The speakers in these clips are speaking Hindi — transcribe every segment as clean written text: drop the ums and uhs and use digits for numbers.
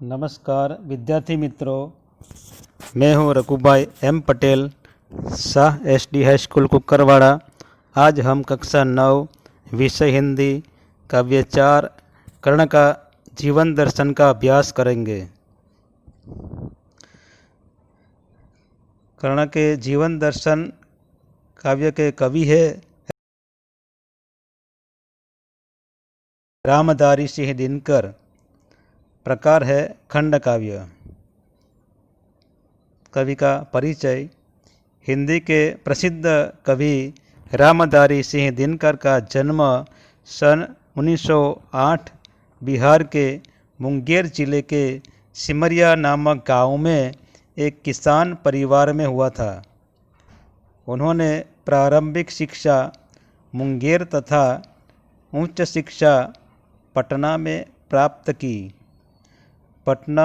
नमस्कार विद्यार्थी मित्रों, मैं हूं Raghubhai M Patel, Shah SD high school Kukarwada. आज हम कक्षा 9 विषय हिंदी काव्य 4 कर्ण का जीवन दर्शन का अभ्यास करेंगे। कर्ण के जीवन दर्शन काव्य के कवि है रामधारी सिंह दिनकर। प्रकार है खंड काव्य। कवि का परिचय। हिंदी के प्रसिद्ध कवि रामधारी सिंह दिनकर का जन्म सन 1908 बिहार के मुंगेर जिले के सिमरिया नामक गांव में एक किसान परिवार में हुआ था। उन्होंने प्रारंभिक शिक्षा मुंगेर तथा उच्च शिक्षा पटना में प्राप्त की। पटना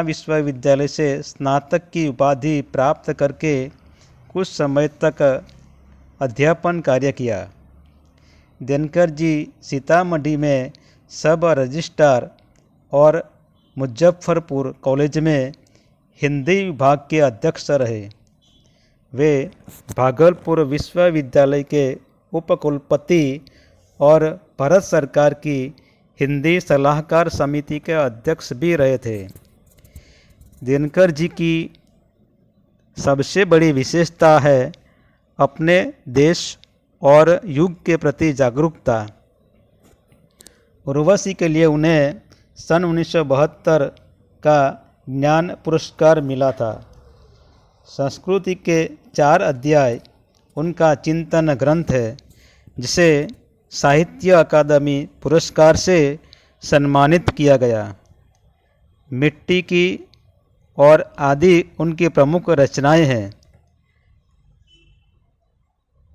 विश्वविद्यालय से स्नातक की उपाधि प्राप्त करके कुछ समय तक अध्यापन कार्य किया। दिनकर जी सीतामढ़ी में सब रजिस्ट्रार और मुजफ्फरपुर कॉलेज में हिंदी विभाग के अध्यक्ष रहे। वे भागलपुर विश्वविद्यालय के उपकुलपति और भारत सरकार की हिंदी सलाहकार समिति के अध्यक्ष भी रहे थे। दिनकर जी की सबसे बड़ी विशेषता है अपने देश और युग के प्रति जागरूकता। उर्वशी के लिए उन्हें सन 1972 का ज्ञान पुरस्कार मिला था। संस्कृति के 4 अध्याय उनका चिंतन ग्रंथ है, जिसे साहित्य अकादमी पुरस्कार से सम्मानित किया गया। मिट्टी की और आदि उनकी प्रमुख रचनाएं हैं।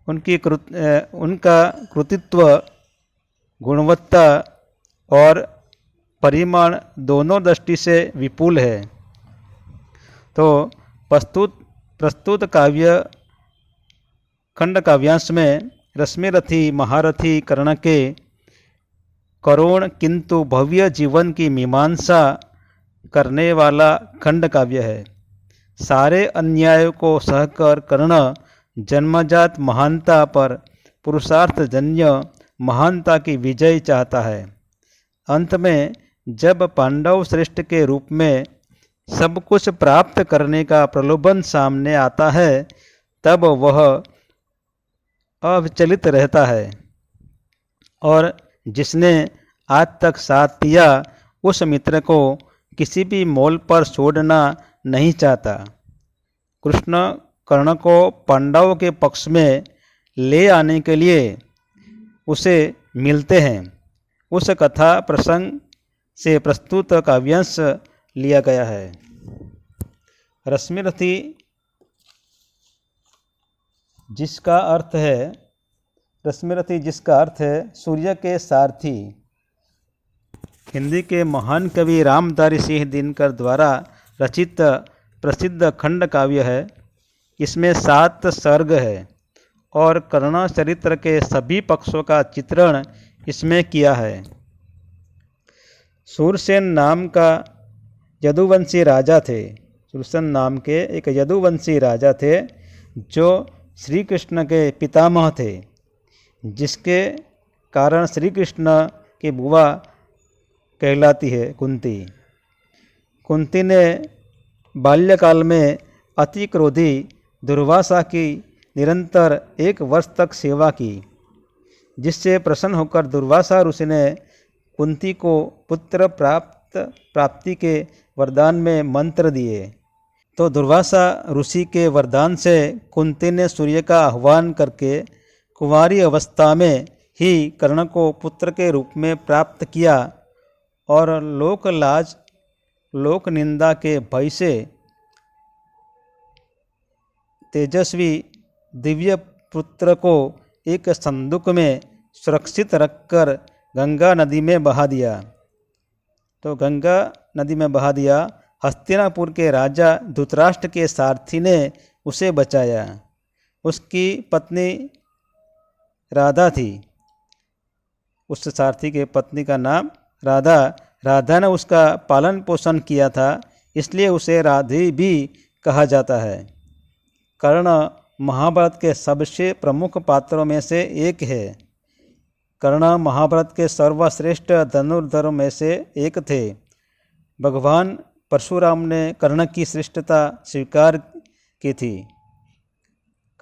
उनका कृतित्व गुणवत्ता और परिमाण दोनों दृष्टि से विपुल है। तो प्रस्तुत काव्य खंड काव्यांश में रश्मिरथी महारथी कर्ण के करुण किंतु भव्य जीवन की मीमांसा करने वाला खंड काव्य है। सारे अन्यायों को सहकर कर्ण जन्मजात महानता पर पुरुषार्थजन्य महानता की विजय चाहता है। अंत में जब पांडव श्रेष्ठ के रूप में सब कुछ प्राप्त करने का प्रलोभन सामने आता है, तब वह अविचलित रहता है और जिसने आज तक साथ दिया उस मित्र को किसी भी मोल पर छोड़ना नहीं चाहता। कृष्ण कर्ण को पांडवों के पक्ष में ले आने के लिए उसे मिलते हैं। उस कथा प्रसंग से प्रस्तुत काव्यांश लिया गया है। रश्मिरथी जिसका अर्थ है सूर्य के सारथी। हिंदी के महान कवि रामधारी सिंह दिनकर द्वारा रचित प्रसिद्ध खंड काव्य है। इसमें 7 सर्ग है और कर्ण चरित्र के सभी पक्षों का चित्रण इसमें किया है। सूरसेन नाम का यदुवंशी राजा थे। सूरसेन नाम के एक यदुवंशी राजा थे जो श्री कृष्ण के पितामह थे, जिसके कारण श्री कृष्ण की बुआ कहलाती है कुंती। कुंती ने बाल्यकाल में अति क्रोधी दुर्वासा की निरंतर 1 वर्ष तक सेवा की, जिससे प्रसन्न होकर दुर्वासा ऋषि ने कुंती को पुत्र प्राप्ति के वरदान में मंत्र दिए। तो दुर्वासा ऋषि के वरदान से कुंती ने सूर्य का आह्वान करके कुंवारी अवस्था में ही कर्ण को पुत्र के रूप में प्राप्त किया और लोक लाज लोक निंदा के भय से तेजस्वी दिव्य पुत्र को एक संदूक में सुरक्षित रखकर गंगा नदी में बहा दिया। हस्तिनापुर के राजा धृतराष्ट्र के सारथी ने उसे बचाया। उसकी पत्नी राधा थी। उस सारथी के पत्नी का नाम राधा। राधा ने उसका पालन पोषण किया था, इसलिए उसे राधी भी कहा जाता है। कर्ण महाभारत के सबसे प्रमुख पात्रों में से एक है। कर्ण महाभारत के सर्वश्रेष्ठ धनुर्धरों में से एक थे। भगवान परशुराम ने कर्ण की श्रेष्ठता स्वीकार की थी।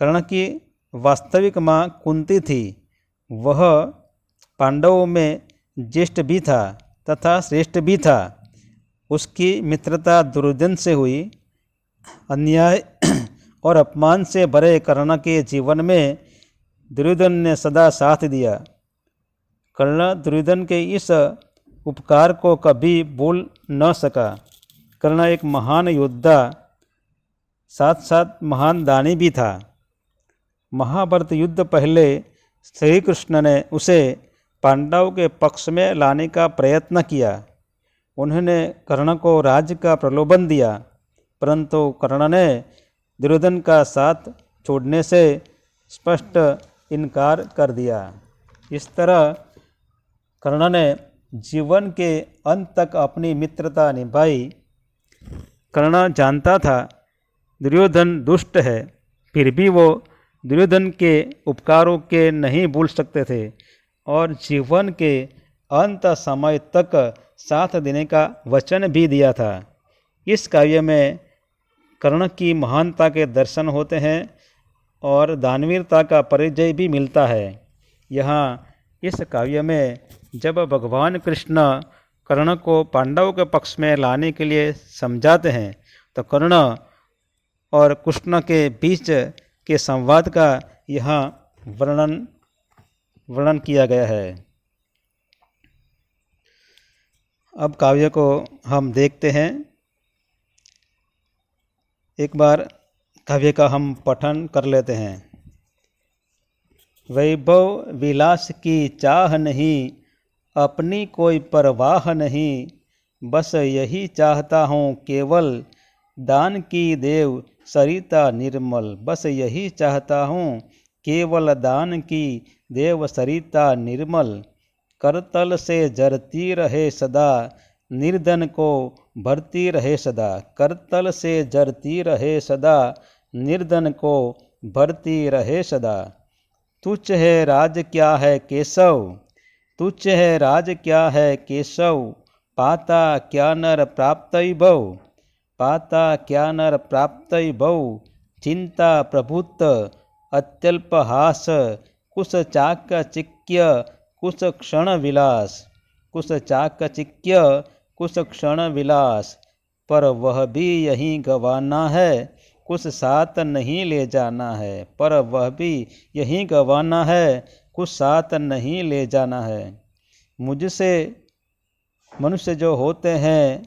कर्ण की वास्तविक माँ कुंती थी। वह पांडवों में ज्येष्ठ भी था तथा श्रेष्ठ भी था। उसकी मित्रता दुर्योधन से हुई। अन्याय और अपमान से भरे कर्ण के जीवन में दुर्योधन ने सदा साथ दिया। कर्ण दुर्योधन के इस उपकार को कभी भूल न सका। कर्ण एक महान योद्धा, साथ साथ महान दानी भी था। महाभारत युद्ध पहले श्री कृष्ण ने उसे पांडवों के पक्ष में लाने का प्रयत्न किया। उन्होंने कर्ण को राज्य का प्रलोभन दिया, परंतु कर्ण ने दुर्योधन का साथ छोड़ने से स्पष्ट इनकार कर दिया। इस तरह कर्ण ने जीवन के अंत तक अपनी मित्रता निभाई। कर्ण जानता था दुर्योधन दुष्ट है, फिर भी वो दुर्योधन के उपकारों के नहीं भूल सकते थे और जीवन के अंत समय तक साथ देने का वचन भी दिया था। इस काव्य में कर्ण की महानता के दर्शन होते हैं और दानवीरता का परिचय भी मिलता है। यहाँ इस काव्य में जब भगवान कृष्ण कर्ण को पांडवों के पक्ष में लाने के लिए समझाते हैं तो कर्ण और कृष्ण के बीच के संवाद का यहाँ वर्णन किया गया है। अब काव्य को हम देखते हैं। एक बार काव्य का हम पठन कर लेते हैं। वैभव विलास की चाह नहीं, अपनी कोई परवाह नहीं, बस यही चाहता हूँ केवल दान की देव सरिता निर्मल। बस यही चाहता हूँ केवल दान की देव सरिता निर्मल। करतल से जरती रहे सदा, निर्धन को भरती रहे सदा। करतल से जरती रहे सदा, निर्धन को भरती रहे सदा। तुच्छ है राज क्या है केशव, तुच्छ है राज क्या है केशव। पाता क्या नर प्राप्तई भव, पाता क्या नर प्राप्तई भव। चिंता प्रभुत्व अत्यल्प हास, कुश चाकचिक्य कुश क्षण विलास। कुश चाकचिक्य कुश क्षण विलास। पर वह भी यहीं गंवाना है, कुछ साथ नहीं ले जाना है। पर वह भी यहीं गंवाना है, कुछ साथ नहीं ले जाना है। मुझसे मनुष्य जो होते हैं,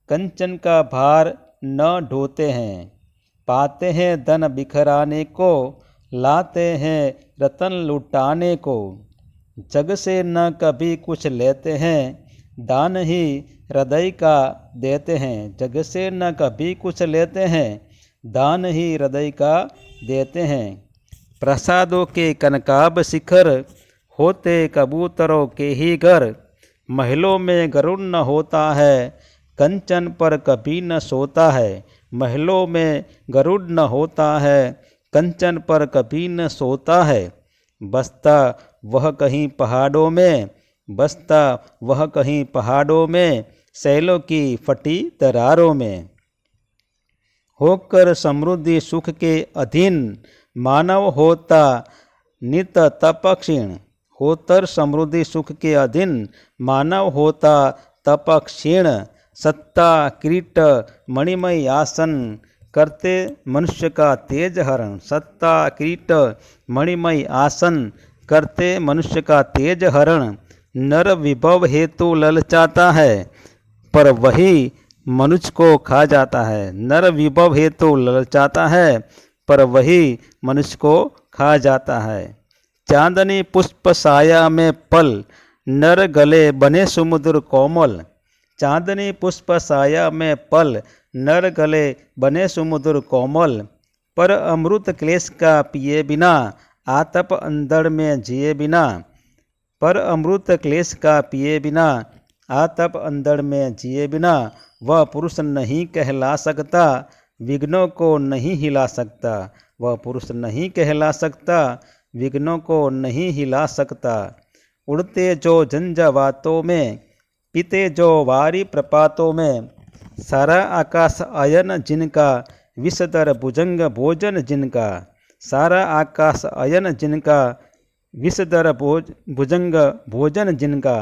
कंचन का भार न ढोते हैं। पाते हैं धन बिखराने को, लाते हैं रतन लुटाने को। जग से न कभी कुछ लेते हैं, दान ही हृदय का देते हैं। जग से न कभी कुछ लेते हैं, दान ही हृदय का देते हैं। प्रसादों के कनकाब शिखर, होते कबूतरों के ही घर। महलों में गरुड़ न होता है, कंचन पर कभी न सोता है। महलों में गरुड़ न होता है, कंचन पर कभी न सोता है। बसता वह कहीं पहाड़ों में, बसता वह कहीं पहाड़ों में, सैलों की फटी दरारों में। होकर समृद्धि सुख के अधीन, मानव होता नित तप क्षीण। होकर समृद्धि सुख के अधीन, मानव होता तप क्षीण। सत्ता किरीट मणिमय आसन, करते मनुष्य का तेज हरण। सत्ता किरीट मणिमय आसन, करते मनुष्य का तेज हरण। नर विभव हेतु ललचाता है, पर वही मनुष्य को खा जाता है। नर विभव हेतु ललचाता है, पर वही मनुष्य को खा जाता है। चांदनी पुष्प साया में पल, नर गले बने समुद्र कोमल। चांदनी पुष्प साया में पल, नर गले बने समुद्र कोमल। पर अमृत क्लेश का पिए बिना, आतप अंधड़ में जिए बिना। पर अमृत क्लेश का पिए बिना, आतप अंधड़ में जिए बिना, वह पुरुष नहीं कहला सकता, विघ्नों को नहीं हिला सकता। वह पुरुष नहीं कहला सकता, विघ्नों को नहीं हिला सकता। उड़ते जो झंझावातों में, पीते जो वारी प्रपातों में, सारा आकाश अयन जिनका, विषधर भुजंग भोजन जिनका। सारा आकाश अयन जिनका, विषधर भुजंग भोजन जिनका।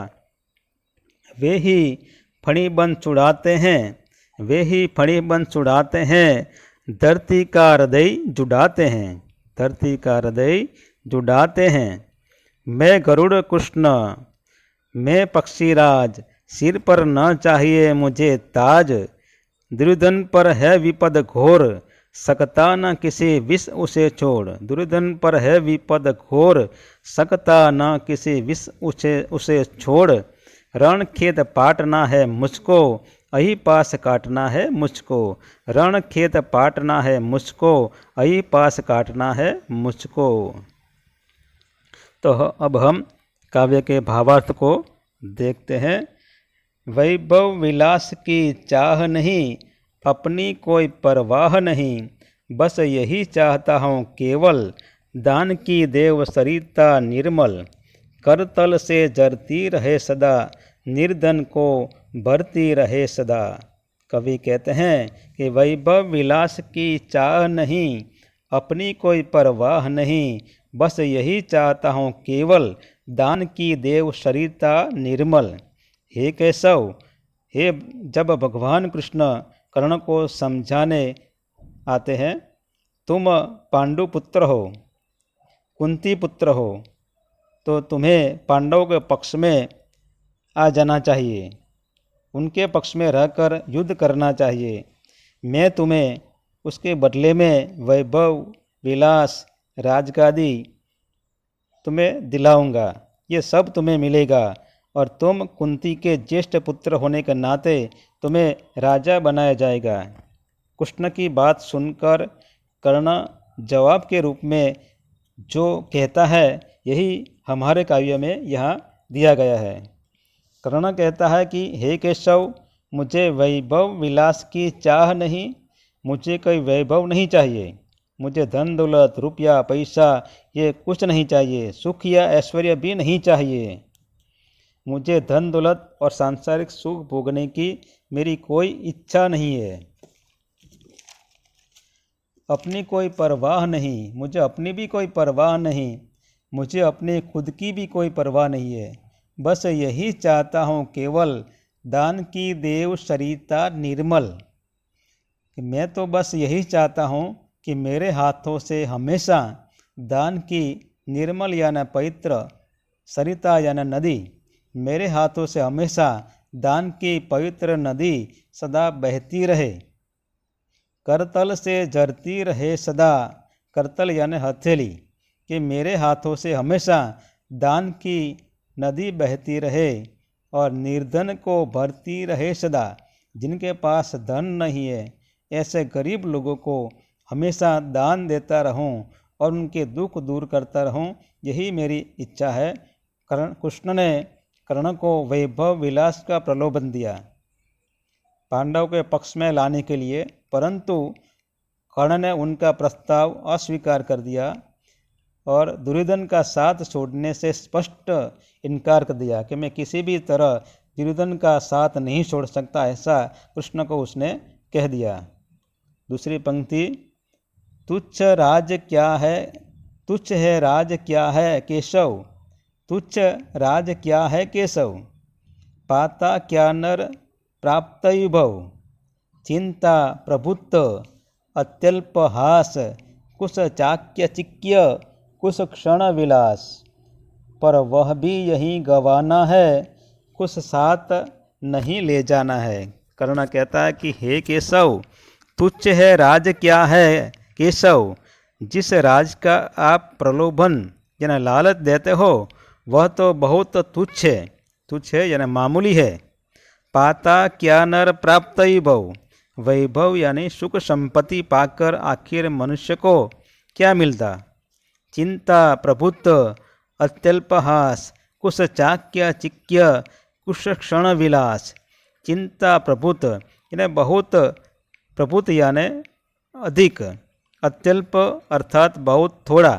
वे ही फणिबंध चुड़ाते हैं, वे ही फणिबंध चुड़ाते हैं, धरती का हृदय जुड़ाते हैं, धरती का हृदय जुड़ाते हैं। मैं गरुड़ कृष्ण, मैं पक्षीराज, सिर पर न चाहिए मुझे ताज। दुर्योधन पर है विपद घोर, सकता न किसी विष उसे छोड़। दुर्योधन पर है विपद घोर, सकता न किसी विष उसे छोड़। रण खेत पाटना है मुझको, अही पास काटना है मुझको। रण खेत पाटना है मुझको, अही पास काटना है मुझको। तो अब हम काव्य के भावार्थ को देखते हैं। वैभव विलास की चाह नहीं, अपनी कोई परवाह नहीं, बस यही चाहता हूँ केवल, दान की देव सरिता निर्मल। करतल से जरती रहे सदा, निर्धन को भरती रहे सदा। कवि कहते हैं कि वैभव विलास की चाह नहीं, अपनी कोई परवाह नहीं, बस यही चाहता हूँ केवल, दान की देव सरिता निर्मल। हे केशव, हे जब भगवान कृष्ण कर्ण को समझाने आते हैं, तुम पांडु पुत्र हो, कुंती पुत्र हो, तो तुम्हें पांडवों के पक्ष में आ जाना चाहिए, उनके पक्ष में रहकर युद्ध करना चाहिए। मैं तुम्हें उसके बदले में वैभव विलास राजगादी तुम्हें दिलाऊंगा, ये सब तुम्हें मिलेगा। और तुम कुंती के ज्येष्ठ पुत्र होने के नाते तुम्हें राजा बनाया जाएगा। कृष्ण की बात सुनकर कर्ण जवाब के रूप में जो कहता है, यही हमारे काव्य में यहाँ दिया गया है। कर्ण कहता है कि हे केशव, मुझे वैभव विलास की चाह नहीं, मुझे कोई वैभव नहीं चाहिए, मुझे धन दौलत रुपया पैसा ये कुछ नहीं चाहिए, सुख या ऐश्वर्य भी नहीं चाहिए। मुझे धन दौलत और सांसारिक सुख भोगने की मेरी कोई इच्छा नहीं है। अपनी कोई परवाह नहीं, मुझे अपनी भी कोई परवाह नहीं, मुझे अपने खुद की भी कोई परवाह नहीं है। बस यही चाहता हूँ केवल, दान की देव सरिता निर्मल। मैं तो बस यही चाहता हूँ कि मेरे हाथों से हमेशा दान की निर्मल यानी पवित्र सरिता यानी नदी, मेरे हाथों से हमेशा दान की पवित्र नदी सदा बहती रहे। करतल से जरती रहे सदा, करतल यानी हथेली, कि मेरे हाथों से हमेशा दान की नदी बहती रहे और निर्धन को भरती रहे सदा। जिनके पास धन नहीं है, ऐसे गरीब लोगों को हमेशा दान देता रहूं और उनके दुख दूर करता रहूं, यही मेरी इच्छा है। कृष्ण ने कर्ण को वैभव विलास का प्रलोभन दिया पांडव के पक्ष में लाने के लिए, परंतु कर्ण ने उनका प्रस्ताव अस्वीकार कर दिया और दुर्योधन का साथ छोड़ने से स्पष्ट इनकार कर दिया कि मैं किसी भी तरह दुर्योधन का साथ नहीं छोड़ सकता, ऐसा कृष्ण को उसने कह दिया। दूसरी पंक्ति, तुच्छ राज क्या है, तुच्छ है राज क्या है केशव, तुच्छ राज क्या है केशव, पाता क्या नर प्राप्त भव, चिंता प्रभुत्व अत्यल्प हास, कुछ चाक्य चिक्य कुछ क्षण विलास, पर वह भी यहीं गवाना है, कुछ साथ नहीं ले जाना है। कर्ण कहता है कि हे केशव, तुच्छ है राज क्या है केशव, जिस राज का आप प्रलोभन यानी लालच देते हो वह तो बहुत तुच्छ है, तुच्छ है यानी मामूली है। पाता क्या नर प्राप्त भव, वैभव यानी सुख संपत्ति पाकर आखिर मनुष्य को क्या मिलता। चिंता प्रभुत्व अत्यल्पहास, कुश चाक्य चिक्य कुश क्षण विलास। चिंता प्रभुत यानी बहुत, प्रभुत यानी अधिक, अत्यल्प अर्थात बहुत थोड़ा,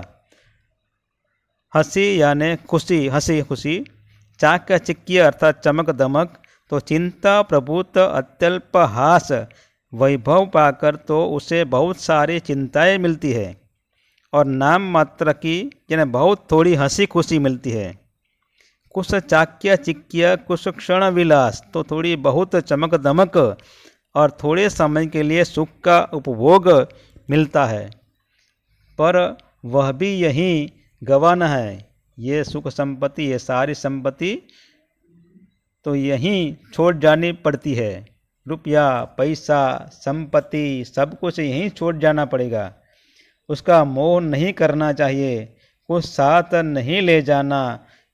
हंसी यानी खुशी, हंसी खुशी, चाक्य चिक्य अर्थात चमक दमक। तो चिंता प्रभुत अत्यल्प हास, वैभव पाकर तो उसे बहुत सारी चिंताएं मिलती है, और नाम मात्र की यानी बहुत थोड़ी हंसी खुशी मिलती है। कुछ चाक्य चिक्य कुछ क्षण विलास, तो थोड़ी बहुत चमक दमक और थोड़े समय के लिए सुख का उपभोग मिलता है, पर वह भी यहीं गवाना है। ये सुख संपत्ति, ये सारी संपत्ति तो यहीं छोड़ जानी पड़ती है। रुपया पैसा संपत्ति सब कुछ यहीं छोड़ जाना पड़ेगा। उसका मोह नहीं करना चाहिए, कुछ साथ नहीं ले जाना।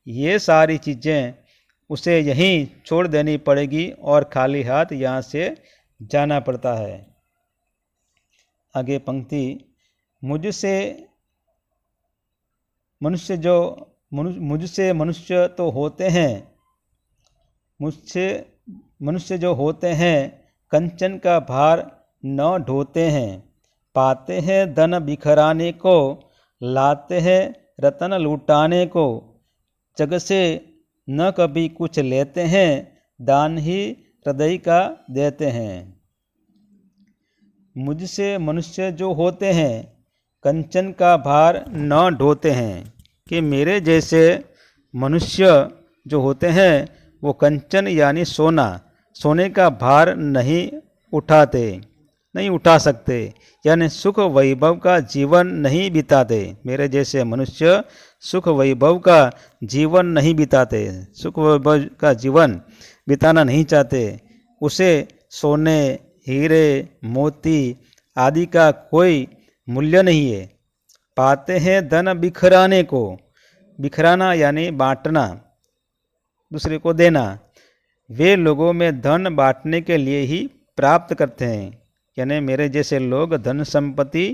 ये सारी चीज़ें उसे यहीं छोड़ देनी पड़ेगी और खाली हाथ यहाँ से जाना पड़ता है। आगे पंक्ति, मुझसे मनुष्य तो होते हैं, मुझसे मनुष्य जो होते हैं कंचन का भार न ढोते हैं। पाते हैं धन बिखराने को, लाते हैं रतन लूटाने को। जग से न कभी कुछ लेते हैं, दान ही हृदय का देते हैं। मुझसे मनुष्य जो होते हैं कंचन का भार न ढोते हैं, कि मेरे जैसे मनुष्य जो होते हैं वो कंचन यानी सोना, सोने का भार नहीं उठाते, नहीं उठा सकते, यानी सुख वैभव का जीवन नहीं बिताते। मेरे जैसे मनुष्य सुख वैभव का जीवन नहीं बिताते, सुख वैभव का जीवन बिताना नहीं चाहते। उसे सोने हीरे मोती आदि का कोई मूल्य नहीं है। पाते हैं धन बिखराने को, बिखराना यानी बांटना, दूसरे को देना। वे लोगों में धन बांटने के लिए ही प्राप्त करते हैं, यानी मेरे जैसे लोग धन संपत्ति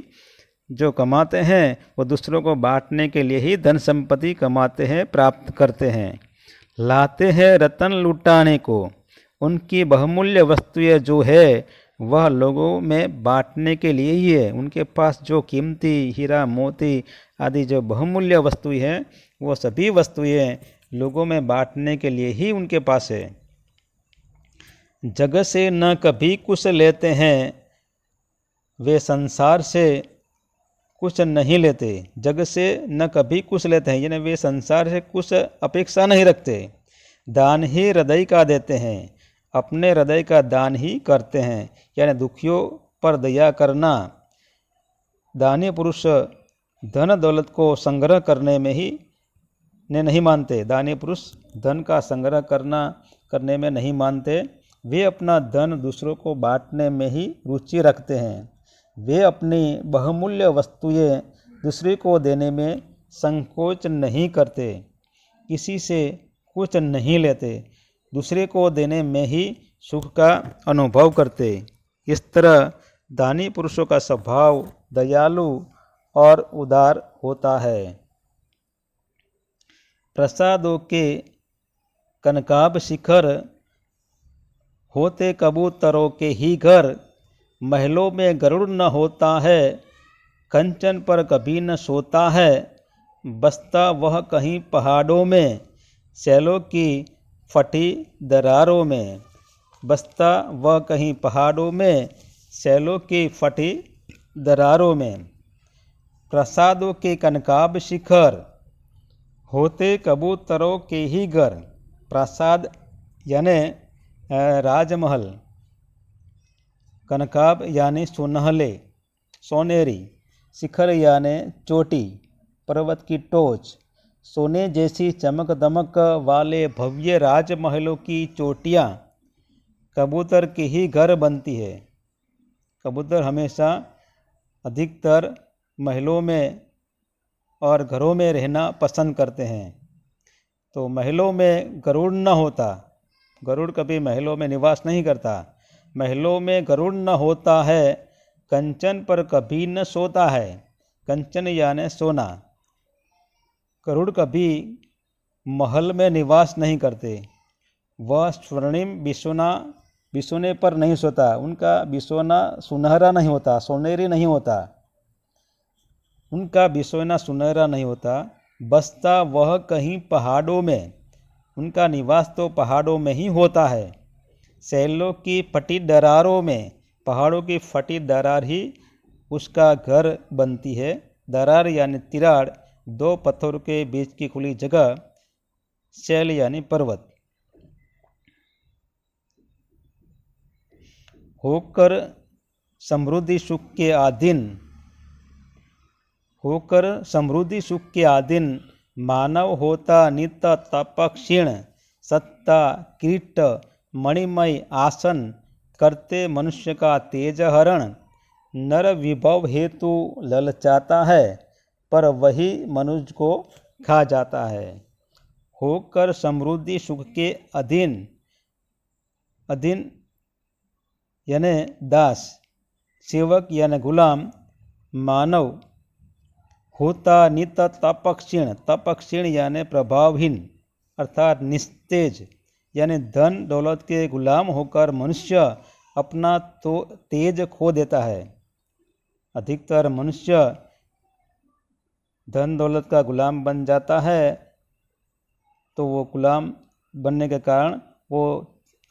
जो कमाते हैं वो दूसरों को बांटने के लिए ही धन संपत्ति कमाते हैं, प्राप्त करते हैं। लाते हैं रतन लुटाने को, उनकी बहुमूल्य वस्तुएं जो है वह लोगों में बांटने के लिए ही है। उनके पास जो कीमती हीरा मोती आदि जो बहुमूल्य वस्तुएं हैं वो सभी वस्तुएं लोगों में बांटने के लिए ही उनके पास है। जग से न कभी कुछ लेते हैं, वे संसार से कुछ नहीं लेते। जग से न कभी कुछ लेते हैं, यानी वे संसार से कुछ अपेक्षा नहीं रखते। दान ही हृदय का देते हैं, अपने हृदय का दान ही करते हैं, यानी दुखियों पर दया करना। दानी पुरुष धन दौलत को संग्रह करने में ही नहीं मानते। दानी पुरुष धन का संग्रह करने में नहीं मानते। वे अपना धन दूसरों को बांटने में ही रुचि रखते हैं। वे अपनी बहुमूल्य वस्तुएं दूसरे को देने में संकोच नहीं करते, किसी से कुछ नहीं लेते, दूसरे को देने में ही सुख का अनुभव करते। इस तरह दानी पुरुषों का स्वभाव दयालु और उदार होता है। प्रसादों के कनकाब शिखर होते कबूतरों के ही घर। महलों में गरुड़ न होता है, कंचन पर कभी न सोता है। बसता वह कहीं पहाड़ों में, सैलों की फटी दरारों में। बसता वह कहीं पहाड़ों में, सैलों की फटी दरारों में। प्रसादों के कनकाब शिखर होते कबूतरों के ही घर। प्रसाद यानी राजमहल, कनकाब यानी सुनहले सोनेरी, शिखर यानी चोटी, पर्वत की टोच। सोने जैसी चमक दमक वाले भव्य राजमहलों की चोटियाँ कबूतर के ही घर बनती है। कबूतर हमेशा अधिकतर महलों में और घरों में रहना पसंद करते हैं। तो महलों में गरुड़ न होता, गरुड़ कभी महलों में निवास नहीं करता। महलों में गरुड़ न होता है, कंचन पर कभी न सोता है। कंचन यानी सोना। गरुड़ कभी महल में निवास नहीं करते। वह स्वर्णिम बिछोने पर नहीं सोता, उनका बिछोना सुनहरा नहीं होता, सोनेरी नहीं होता, उनका बिछोना सुनहरा नहीं होता। बसता वह कहीं पहाड़ों में, उनका निवास तो पहाड़ों में ही होता है। शैलों की फटी दरारों में, पहाड़ों की फटी दरार ही उसका घर बनती है। दरार यानी तिराड़, दो पत्थरों के बीच की खुली जगह। शैल यानी पर्वत। होकर समृद्धि सुख के आधीन, होकर समृद्धि सुख के आधीन मानव होता नित्य तपक्षीण। सत्ता किरीट मणिमय आसन करते मनुष्य का तेज हरण। नर विभव हेतु ललचाता है, पर वही मनुष्य को खा जाता है। होकर समृद्धि सुख के अधीन, अधीन यानी दास, सेवक यानी गुलाम, मानव होता नित्य तपक्षीण, तपक्षीण यानी प्रभावहीन अर्थात निस्तेज, यानी धन दौलत के गुलाम होकर मनुष्य अपना तो तेज खो देता है। अधिकतर मनुष्य धन दौलत का गुलाम बन जाता है, तो वो गुलाम बनने के कारण वो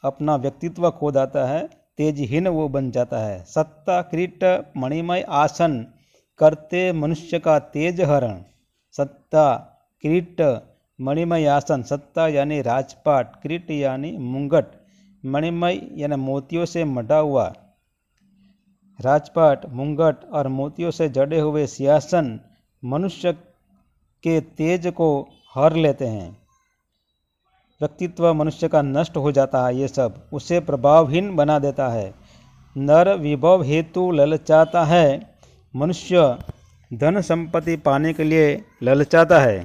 अपना व्यक्तित्व खो जाता है, तेजहीन वो बन जाता है। सत्ता किरीट मणिमय आसन करते मनुष्य का तेज हरण। सत्ता किरीट मणिमय आसन, सत्ता यानी राजपाट, किरीट यानी मुंगट, मणिमय यानी मोतियों से मढ़ा हुआ राजपाट, मुंगट और मोतियों से जड़े हुए सिंहासन मनुष्य के तेज को हर लेते हैं। व्यक्तित्व मनुष्य का नष्ट हो जाता है, ये सब उसे प्रभावहीन बना देता है। नर विभव हेतु ललचाता है, मनुष्य धन संपत्ति पाने के लिए ललचाता है,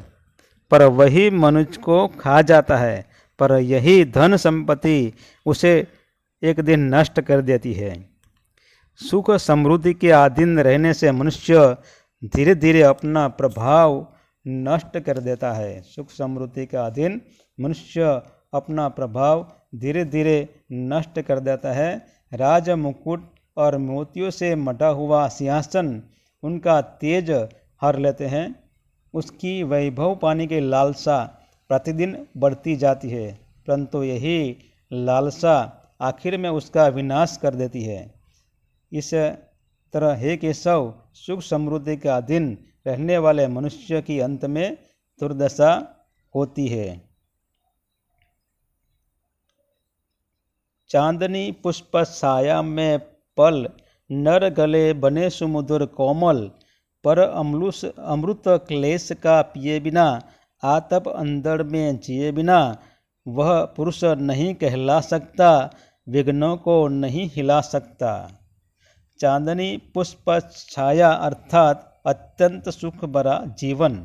पर वही मनुष्य को खा जाता है। पर यही धन संपत्ति उसे एक दिन नष्ट कर देती है। सुख समृद्धि के अधीन रहने से मनुष्य धीरे धीरे अपना प्रभाव नष्ट कर देता है। सुख समृद्धि के अधीन मनुष्य अपना प्रभाव धीरे धीरे नष्ट कर देता है। राज मुकुट और मोतियों से मढ़ा हुआ सिंहासन उनका तेज हर लेते हैं। उसकी वैभव पाने की लालसा प्रतिदिन बढ़ती जाती है, परंतु यही लालसा आखिर में उसका विनाश कर देती है। इस तरह हे केशव, सुख समृद्धि के अधीन रहने वाले मनुष्य की अंत में दुर्दशा होती है। चांदनी पुष्प छाया में पल, नर गले बने सुमधुर कोमल। पर अमृत क्लेश का पिए बिना, आतप अंदर में जिए बिना, वह पुरुष नहीं कहला सकता, विघ्नों को नहीं हिला सकता। चांदनी पुष्प छाया अर्थात अत्यंत सुख भरा जीवन,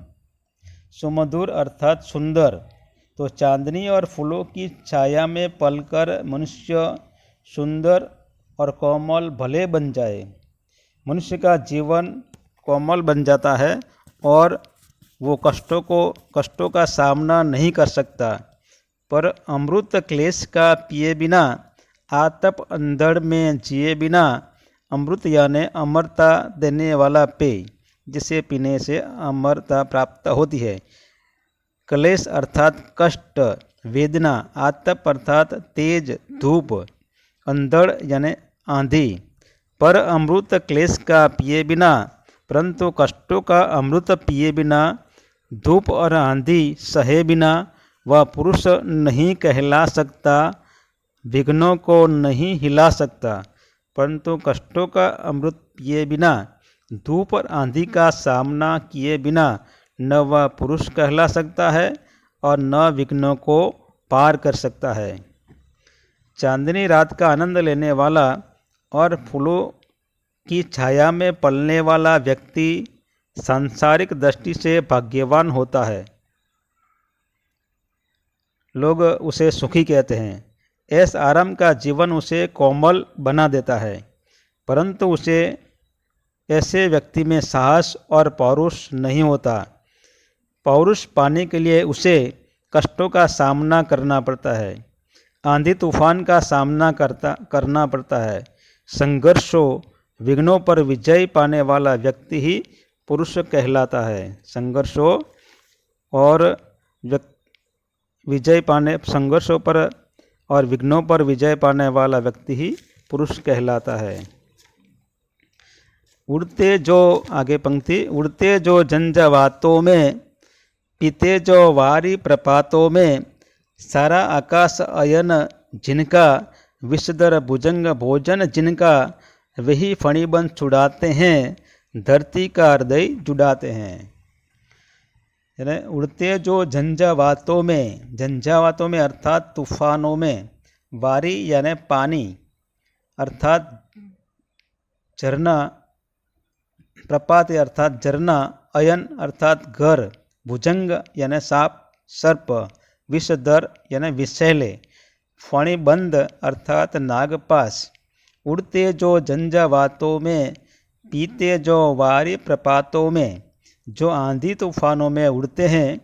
सुमधुर अर्थात सुंदर। तो चांदनी और फूलों की छाया में पलकर मनुष्य सुंदर और कोमल भले बन जाए। मनुष्य का जीवन कोमल बन जाता है और वो कष्टों का सामना नहीं कर सकता। पर अमृत क्लेश का पिए बिना, आतप अंधड़ में जिए बिना, अमृत यानी अमरता देने वाला पेय, जिसे पीने से अमरता प्राप्त होती है। क्लेश अर्थात कष्ट, वेदना, आतप अर्थात तेज धूप, अंधड़ यानी आंधी। पर अमृत क्लेश का पिए बिना, परंतु कष्टों का अमृत पिए बिना, धूप और आंधी सहे बिना, वह पुरुष नहीं कहला सकता, विघ्नों को नहीं हिला सकता। परंतु कष्टों का अमृत पिए बिना, धूप और आंधी का सामना किए बिना, न वह पुरुष कहला सकता है और न विघ्नों को पार कर सकता है। चांदनी रात का आनंद लेने वाला और फूलों की छाया में पलने वाला व्यक्ति सांसारिक दृष्टि से भाग्यवान होता है। लोग उसे सुखी कहते हैं। ऐस आराम का जीवन उसे कोमल बना देता है, परंतु उसे ऐसे व्यक्ति में साहस और पौरुष नहीं होता। पौरुष पाने के लिए उसे कष्टों का सामना करना पड़ता है, आंधी तूफान का सामना करना पड़ता है। संघर्षों विघ्नों पर विजय पाने वाला व्यक्ति ही पुरुष कहलाता है। संघर्षों और संघर्षों पर और विघ्नों पर विजय पाने वाला व्यक्ति ही पुरुष कहलाता है। उड़ते जो आगे पंक्ति, उड़ते जो झंझावातों में, पीते जो वारी प्रपातों में, सारा आकाश अयन जिनका, विषधर भुजंग भोजन जिनका, वही फणिबंध छुड़ाते हैं, धरती का हृदय जुड़ाते हैं। यानी उड़ते जो झंझावातों में अर्थात तूफानों में, वारी यानी पानी अर्थात झरना, प्रपात अर्थात झरना, अयन अर्थात घर, भुजंग यानी सांप सर्प, विषधर यानी विषैले, फणिबंध अर्थात नागपाश। उड़ते जो झंझावातों में, पीते जो वारी प्रपातों में, जो आंधी तूफानों में उड़ते हैं,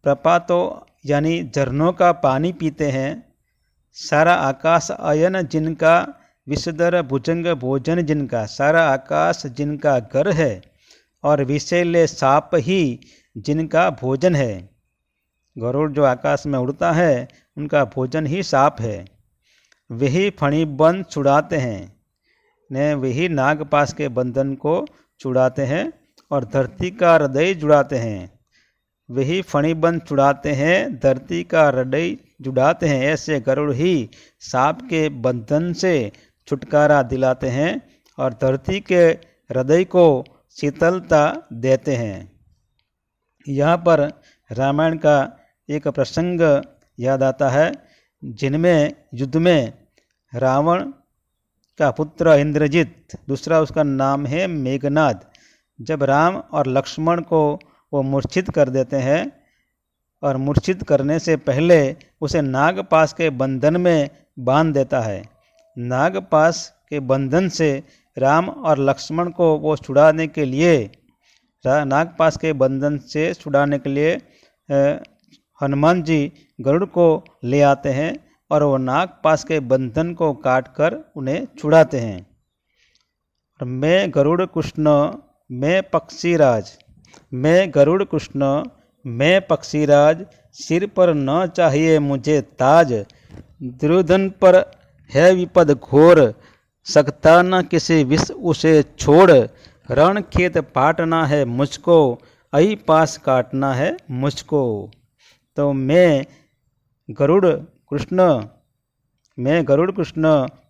प्रपातों यानी झरनों का पानी पीते हैं, सारा आकाश अयन जिनका, विषधर भुजंग भोजन जिनका, सारा आकाश जिनका घर है और विषैले सांप ही जिनका भोजन है। गरुड़ जो आकाश में उड़ता है उनका भोजन ही सांप है। वही फणिबंध छुड़ाते हैं, ने वही नागपाश के बंधन को छुड़ाते हैं और धरती का हृदय जुड़ाते हैं। वही फणिबंध छुड़ाते हैं, धरती का हृदय जुड़ाते हैं। ऐसे गरुड़ ही सांप के बंधन से छुटकारा दिलाते हैं और धरती के हृदय को शीतलता देते हैं। यहाँ पर रामायण का एक प्रसंग याद आता है, जिनमें युद्ध में रावण का पुत्र इंद्रजित, दूसरा उसका नाम है मेघनाद, जब राम और लक्ष्मण को वो मूर्छित कर देते हैं और मूर्छित करने से पहले उसे नागपाश के बंधन में बांध देता है। नागपाश के बंधन से राम और लक्ष्मण को वो छुड़ाने के लिए, नागपाश के बंधन से छुड़ाने के लिए हनुमान जी गरुड़ को ले आते हैं और वो नागपाश के बंधन को काट कर उन्हें छुड़ाते हैं। और मैं गरुड़ कृष्ण मैं पक्षीराज, मैं गरुड़ कृष्ण मैं पक्षीराज, सिर पर न चाहिए मुझे ताज, दुर्योधन पर है विपद घोर, सकता न किसी विष उसे छोड़, रण खेत पाटना है मुझको, अही पास काटना है मुझको। तो मैं गरुड़ कृष्ण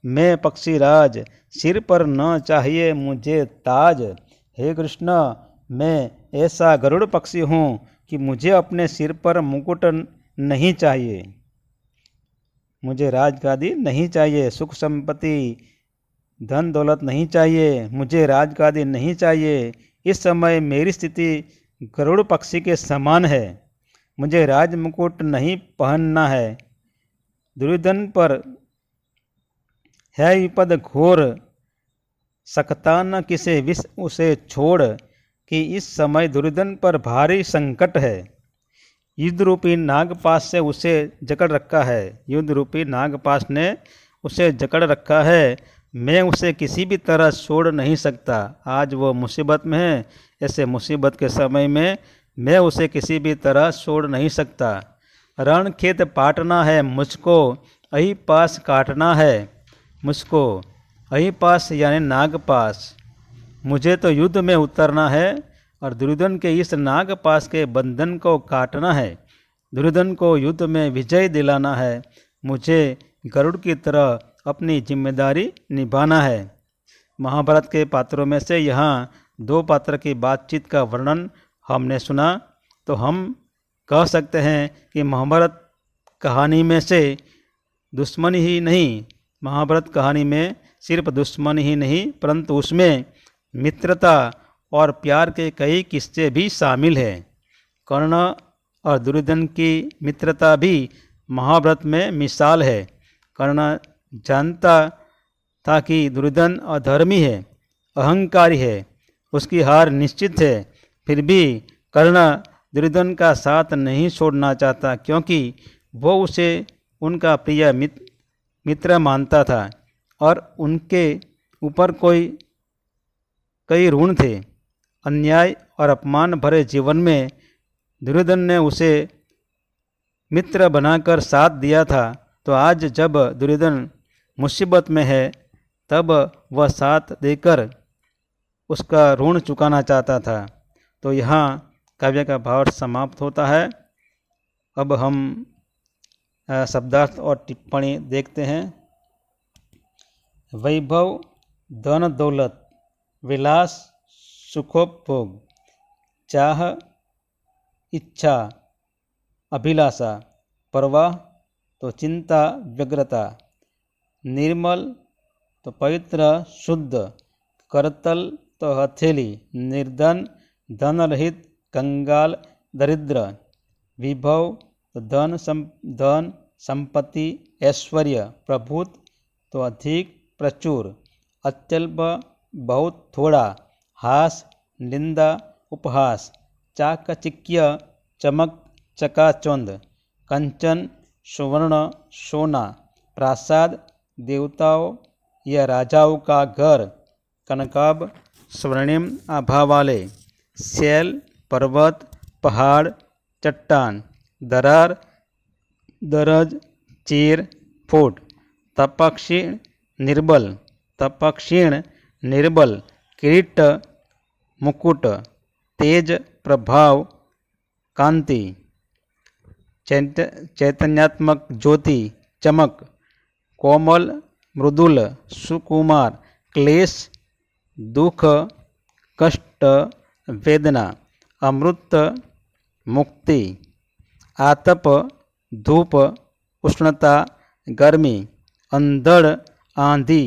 मैं पक्षीराज, सिर पर न चाहिए मुझे ताज। हे कृष्ण, मैं ऐसा गरुड़ पक्षी हूँ कि मुझे अपने सिर पर मुकुट नहीं चाहिए, मुझे राजगादी नहीं चाहिए, सुख संपत्ति धन दौलत नहीं चाहिए, मुझे राजगादी नहीं चाहिए। इस समय मेरी स्थिति गरुड़ पक्षी के समान है, मुझे राज मुकुट नहीं पहनना है। दुर्योधन पर है विपद घोर, सकता न किसे विष उसे छोड़, कि इस समय दुर्योधन पर भारी संकट है। युद्ध रूपी नागपाश से उसे जकड़ रखा है, युद्ध रूपी नागपाश ने उसे जकड़ रखा है, मैं उसे किसी भी तरह छोड़ नहीं सकता। आज वो मुसीबत में है, ऐसे मुसीबत के समय में मैं उसे किसी भी तरह छोड़ नहीं सकता। रण खेत पाटना है मुझको, अही पास काटना है मुझको। अही पास यानी नागपाश, मुझे तो युद्ध में उतरना है और दुर्योधन के इस नागपाश के बंधन को काटना है, दुर्योधन को युद्ध में विजय दिलाना है, मुझे गरुड़ की तरह अपनी जिम्मेदारी निभाना है। महाभारत के पात्रों में से यहाँ दो पात्र की बातचीत का वर्णन हमने सुना, तो हम कह सकते हैं कि महाभारत कहानी में से दुश्मनी ही नहीं, महाभारत कहानी में सिर्फ दुश्मनी ही नहीं परंतु उसमें मित्रता और प्यार के कई किस्से भी शामिल हैं। कर्ण और दुर्योधन की मित्रता भी महाभारत में मिसाल है। कर्ण जानता था कि दुर्योधन अधर्मी है, अहंकारी है, उसकी हार निश्चित है, फिर भी कर्ण दुर्योधन का साथ नहीं छोड़ना चाहता, क्योंकि वो उसे उनका प्रिय मित्र मानता था और उनके ऊपर कई ऋण थे। अन्याय और अपमान भरे जीवन में दुर्योधन ने उसे मित्र बनाकर साथ दिया था, तो आज जब दुर्योधन मुसीबत में है तब वह साथ देकर उसका ऋण चुकाना चाहता था। तो यहाँ काव्य का भाव समाप्त होता है। अब हम शब्दार्थ और टिप्पणी देखते हैं। वैभव, धन दौलत, विलास, सुखोपभोग, चाह, इच्छा, अभिलाषा, प्रवाह तो चिंता, व्यग्रता, निर्मल तो पवित्र शुद्ध, करतल तो हथेली, निर्धन धन रहित कंगाल दरिद्र, विभव तो धन संपत्ति ऐश्वर्य, प्रभुत्व तो अधिक प्रचुर, अत्यल्प बहुत थोड़ा, हास निंदा उपहास, चाकचिक्य चमक चकाचौंध, कंचन सुवर्ण सोना, प्रासाद देवताओं या राजाओं का घर, कनकाभ स्वर्णिम आभा वाले, शैल पर्वत पहाड़ चट्टान, दरार दरज चीर फूट, तपक्षीण निर्बल, किरीट मुकुट, तेज प्रभाव कांति, चैतन्यात्मक ज्योति चमक, कोमल मृदुल सुकुमार, क्लेश दुख कष्ट वेदना, अमृत मुक्ति, आतप धूप उष्णता गर्मी, अंधड़ आंधी,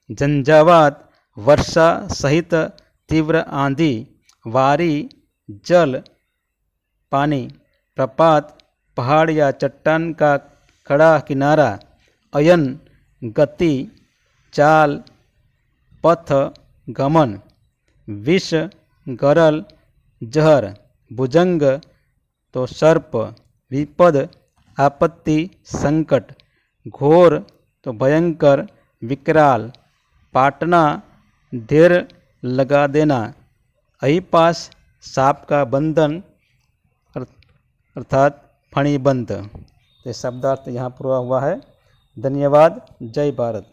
झंझावात वर्षा सहित तीव्र आंधी, वारी जल पानी, प्रपात पहाड़ या चट्टान का खड़ा किनारा, अयन गति चाल पथ गमन, विष गरल जहर, भुजंग तो सर्प, विपद आपत्ति संकट, घोर तो भयंकर विकराल, पाटना ढेर लगा देना, अहिपास सांप का बंधन अर्थात फणीबंध। तो शब्दार्थ यहाँ पूरा हुआ है। धन्यवाद। जय भारत।